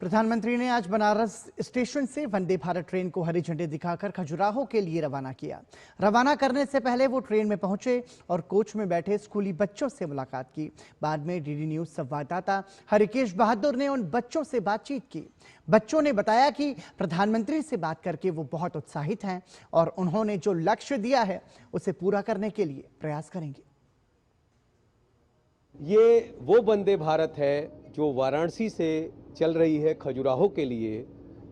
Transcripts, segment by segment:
प्रधानमंत्री ने आज बनारस स्टेशन से वंदे भारत ट्रेन को हरी झंडी दिखाकर खजुराहो के लिए रवाना किया। रवाना करने से पहले वो ट्रेन में पहुंचे और कोच में बैठे स्कूली बच्चों से मुलाकात की। बाद में डीडी न्यूज संवाददाता हरिकेश बहादुर ने उन बच्चों से बातचीत की। बच्चों ने बताया कि प्रधानमंत्री से बात करके वो बहुत उत्साहित हैं और उन्होंने जो लक्ष्य दिया है उसे पूरा करने के लिए प्रयास करेंगे। ये वो वंदे भारत है जो वाराणसी से चल रही है खजुराहो के लिए।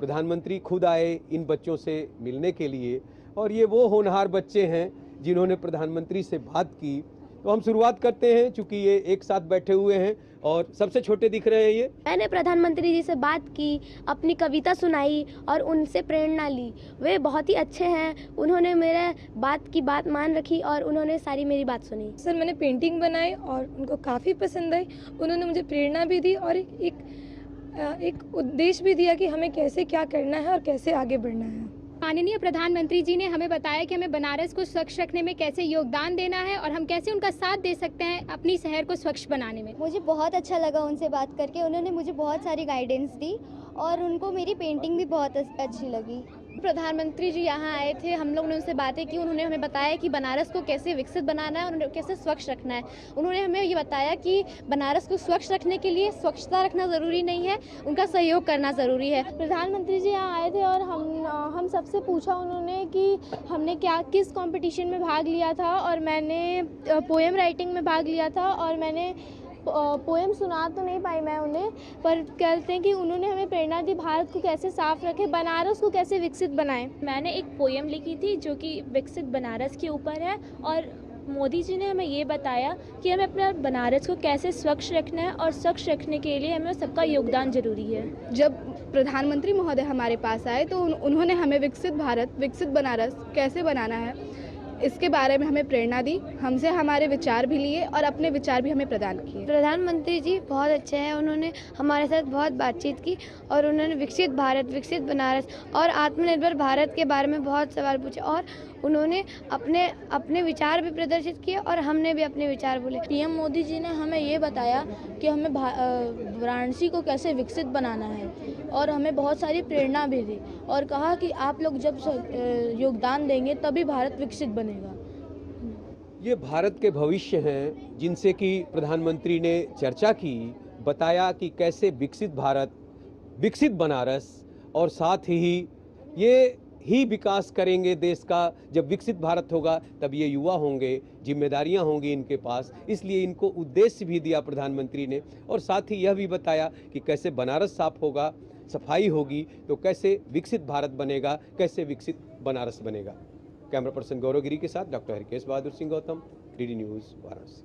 प्रधानमंत्री खुद आए इन बच्चों से मिलने के लिए और ये वो होनहार बच्चे हैं जिन्होंने प्रधानमंत्री से बात की। तो हम शुरुआत करते हैं, चूंकि ये एक साथ बैठे हुए हैं और सबसे छोटे दिख रहे हैं ये। मैंने प्रधानमंत्री जी से बात की, अपनी कविता सुनाई और उनसे प्रेरणा ली। वे बहुत ही अच्छे हैं, उन्होंने मेरे बात की बात मान रखी और उन्होंने सारी मेरी बात सुनी। सर मैंने पेंटिंग बनाई और उनको काफ़ी पसंद आई। उन्होंने मुझे प्रेरणा भी दी और एक उद्देश्य भी दिया कि हमें कैसे क्या करना है और कैसे आगे बढ़ना है। माननीय प्रधानमंत्री जी ने हमें बताया कि हमें बनारस को स्वच्छ रखने में कैसे योगदान देना है और हम कैसे उनका साथ दे सकते हैं अपनी शहर को स्वच्छ बनाने में। मुझे बहुत अच्छा लगा उनसे बात करके। उन्होंने मुझे बहुत सारी गाइडेंस दी और उनको मेरी पेंटिंग भी बहुत अच्छी लगी। प्रधानमंत्री जी यहाँ आए थे, हम लोग ने उनसे बातें की। उन्होंने हमें बताया कि बनारस को कैसे विकसित बनाना है, उन्होंने कैसे स्वच्छ रखना है। उन्होंने हमें ये बताया कि बनारस को स्वच्छ रखने के लिए स्वच्छता रखना ज़रूरी नहीं है, उनका सहयोग करना ज़रूरी है। प्रधानमंत्री जी यहाँ आए थे और हम सबसे पूछा उन्होंने कि हमने किस कंपटीशन में भाग लिया था, और मैंने पोएम राइटिंग में भाग लिया था और मैंने पोएम सुना तो नहीं पाई मैं उन्हें, पर कहते हैं कि उन्होंने हमें प्रेरणा दी भारत को कैसे साफ रखें, बनारस को कैसे विकसित बनाएं। मैंने एक पोएम लिखी थी जो कि विकसित बनारस के ऊपर है और मोदी जी ने हमें ये बताया कि हमें अपना बनारस को कैसे स्वच्छ रखना है और स्वच्छ रखने के लिए हमें सबका योगदान जरूरी है। जब प्रधानमंत्री महोदय हमारे पास आए तो उन्होंने हमें विकसित भारत, विकसित बनारस कैसे बनाना है इसके बारे में हमें प्रेरणा दी। हमसे हमारे विचार भी लिए और अपने विचार भी हमें प्रदान किए। प्रधानमंत्री जी बहुत अच्छे हैं, उन्होंने हमारे साथ बहुत बातचीत की और उन्होंने विकसित भारत, विकसित बनारस और आत्मनिर्भर भारत के बारे में बहुत सवाल पूछे और उन्होंने अपने विचार भी प्रदर्शित किए और हमने भी अपने विचार बोले। पीएम मोदी जी ने हमें ये बताया कि हमें वाराणसी को कैसे विकसित बनाना है और हमें बहुत सारी प्रेरणा भी दी और कहा कि आप लोग जब योगदान देंगे तभी भारत विकसित बनेगा। ये भारत के भविष्य हैं जिनसे कि प्रधानमंत्री ने चर्चा की, बताया कि कैसे विकसित भारत, विकसित बनारस और साथ ही विकास करेंगे देश का। जब विकसित भारत होगा तब ये युवा होंगे, जिम्मेदारियां होंगी इनके पास, इसलिए इनको उद्देश्य भी दिया प्रधानमंत्री ने और साथ ही यह भी बताया कि कैसे बनारस साफ होगा, सफाई होगी तो कैसे विकसित भारत बनेगा, कैसे विकसित बनारस बनेगा। कैमरा पर्सन गौरव गिरी के साथ doctor Harikesh Bahadur Singh Gautam, DD news Varanasi.